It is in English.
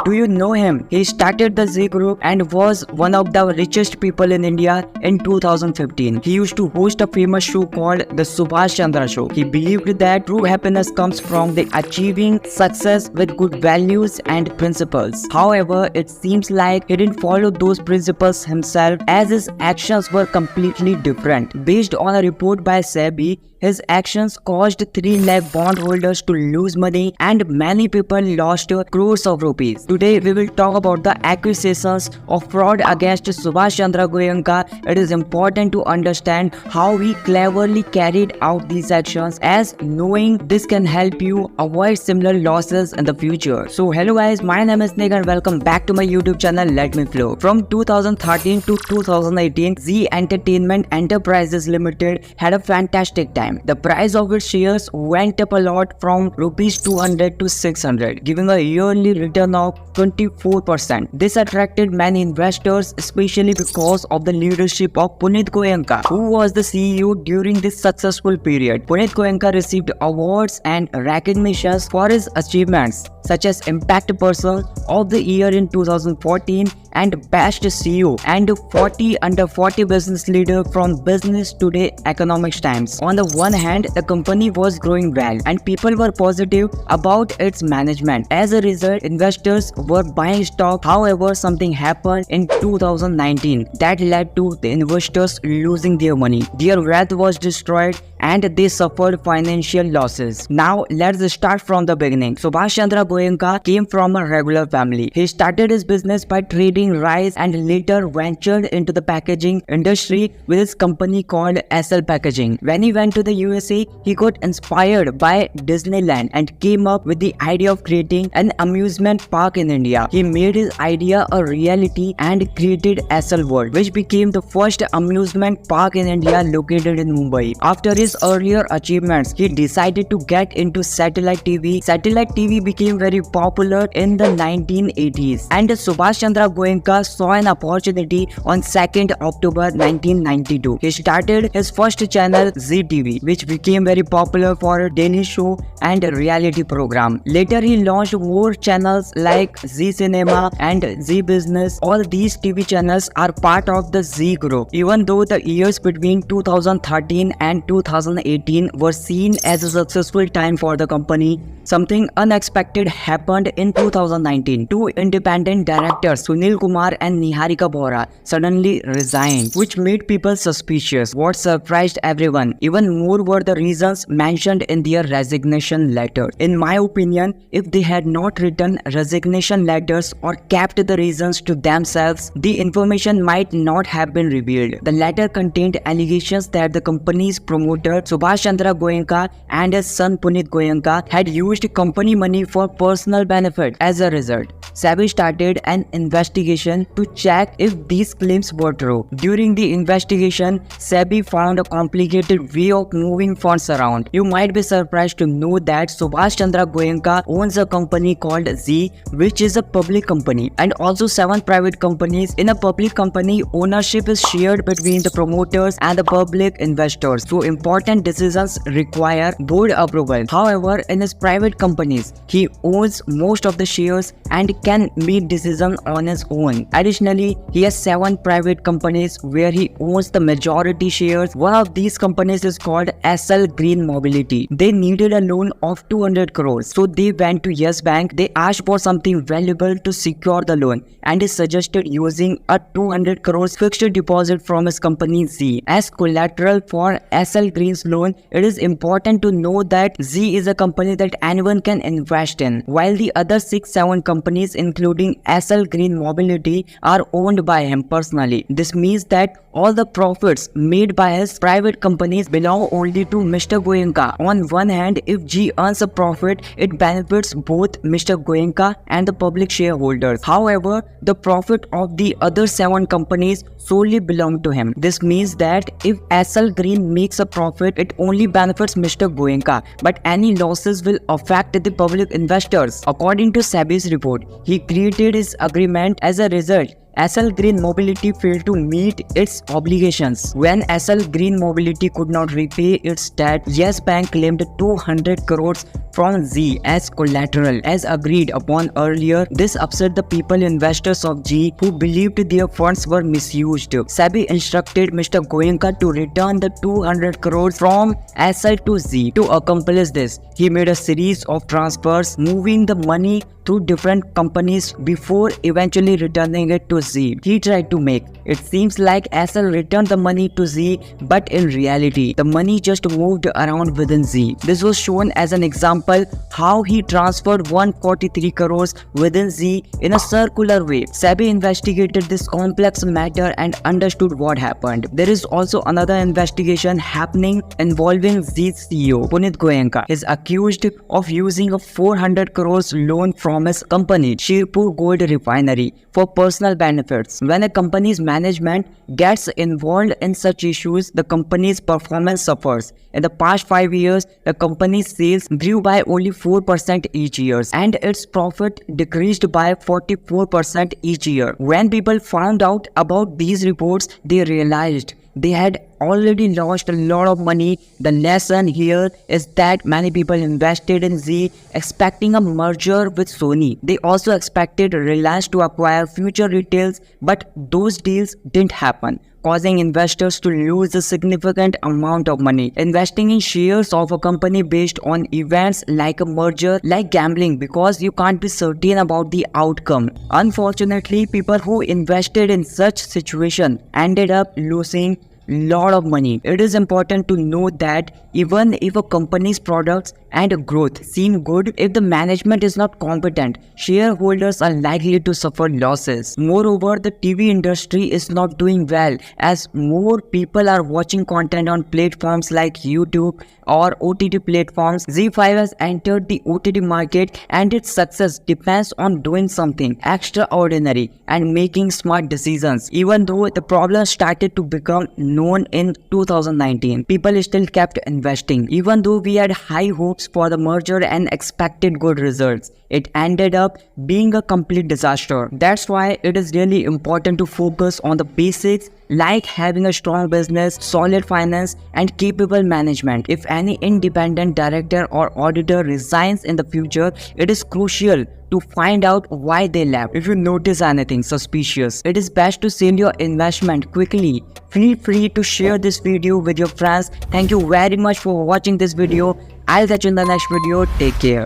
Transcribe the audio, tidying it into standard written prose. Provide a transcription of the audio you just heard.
Do you know him? He started the Z Group and was one of the richest people in India in 2015. He used to host a famous show called the Subhash Chandra Show. He believed that true happiness comes from the achieving success with good values and principles. However, it seems like he didn't follow those principles himself, as his actions were completely different. Based on a report by SEBI, his actions caused 3 lakh bondholders to lose money and many people lost crores of rupees. Today we will talk about the accusations of fraud against Subhash Chandra Goenka. It is important to understand how he cleverly carried out these actions, as knowing this can help you avoid similar losses in the future. So hello guys, my name is Nick and welcome back to my YouTube channel Let Me Flow. From 2013 to 2018, Zee Entertainment Enterprises Limited had a fantastic time. The price of its shares went up a lot from rupees 200 to 600, giving a yearly return of 24%. This attracted many investors, especially because of the leadership of Punit Goenka, who was the CEO during this successful period. Punit Goenka received awards and recognitions for his achievements, such as Impact Person of the Year in 2014 and Best CEO and 40 Under 40 Business Leader from Business Today Economics Times. On the one hand, the company was growing well and people were positive about its management. As a result, investors were buying stock. However, something happened in 2019 that led to the investors losing their money. Their wealth was destroyed and they suffered financial losses. Now let's start from the beginning. Subhash Chandra Goenka came from a regular family. He started his business by trading rice and later ventured into the packaging industry with his company called SL Packaging. When he went to the USA, he got inspired by Disneyland and came up with the idea of creating an amusement park in India. He made his idea a reality and created SL World, which became the first amusement park in India located in Mumbai. After his earlier achievements, he decided to get into satellite TV. Satellite TV became very popular in the 1980s, and Subhash Chandra Goenka saw an opportunity on 2nd October 1992. He started his first channel, Zee TV, which became very popular for a daily show and a reality program. Later, he launched more channels like Zee Cinema and Zee Business. All these TV channels are part of the Zee Group. Even though the years between 2013 and 2018 were seen as a successful time for the company, something unexpected happened in 2019. Two independent directors, Sunil Kumar and Niharika Bohra, suddenly resigned, which made people suspicious. What surprised everyone even more were the reasons mentioned in their resignation letter. In my opinion, if they had not written resignation letters or kept the reasons to themselves, the information might not have been revealed. The letter contained allegations that the company's promoter Subhash Chandra Goenka and his son Punit Goenka had used company money for personal benefit. As a result, SEBI started an investigation to check if these claims were true. During the investigation, SEBI found a complicated way of moving funds around. You might be surprised to know that Subhash Chandra Goenka owns a company called Zee, which is a public company, and also 7 private companies. In a public company, ownership is shared between the promoters and the public investors, so important decisions require board approval. However, in his private companies, he owns most of the shares and can make decisions on his own. Additionally, he has 7 private companies where he owns the majority shares. One of these companies is called SL Green Mobility. They needed a loan of 200 crores, so they went to Yes Bank. They asked for something valuable to secure the loan, and he suggested using a 200 crores fixed deposit from his company Zee as collateral for SL Green's loan. It is important to know that Zee is a company that anyone can invest in, while the other 6-7 companies including SL Green Mobility are owned by him personally. This means that all the profits made by his private companies belong only to Mr. Goenka. On one hand, if Zee earns a profit, it benefits both Mr. Goenka and the public shareholders. However, the profit of the other 7 companies solely belong to him. This means that if SL Green makes a profit, it only benefits Mr. Goenka, but any losses will affect the public investors. According to SEBI's report, he created his agreement. As a result, SL Green Mobility failed to meet its obligations. When SL Green Mobility could not repay its debt, Yes Bank claimed 200 crores from Z as collateral. As agreed upon earlier, this upset the people investors of Z who believed their funds were misused. SEBI instructed Mr. Goenka to return the 200 crores from SL to Z. To accomplish this, he made a series of transfers, moving the money through different companies before eventually returning it to Z. He tried to make it seems like SL returned the money to Z, but in reality, the money just moved around within Z. This was shown as an example how he transferred 143 crores within Z in a circular way. SEBI investigated this complex matter and understood what happened. There is also another investigation happening involving Z's CEO, Punit Goenka. He is accused of using a 400 crores loan from his company, Shirpur Gold Refinery, for personal benefits. When a company's management gets involved in such issues, the company's performance suffers. In the past 5 years, the company's sales grew by only 4% each year, and its profit decreased by 44% each year. When people found out about these reports, they realized they had already lost a lot of money. The lesson here is that many people invested in Z expecting a merger with Sony. They also expected Reliance to acquire future retails, but those deals didn't happen, causing investors to lose a significant amount of money. Investing in shares of a company based on events like a merger, like gambling, because you can't be certain about the outcome. Unfortunately, people who invested in such situation ended up losing lot of money. It is important to note that even if a company's products and growth seem good, if the management is not competent, shareholders are likely to suffer losses. Moreover, the TV industry is not doing well as more people are watching content on platforms like YouTube or OTT platforms. ZEE5 has entered the OTT market, and its success depends on doing something extraordinary and making smart decisions. Even though the problem started to become known in 2019, people still kept investing. Even though we had high hopes for the merger and expected good results, it ended up being a complete disaster. That's why it is really important to focus on the basics, like having a strong business, solid finance, and capable management. If any independent director or auditor resigns in the future, it is crucial to find out why they left. If you notice anything suspicious, it is best to sell your investment quickly. Feel free to share this video with your friends. Thank you very much for watching this video. I'll catch you in the next video. Take care.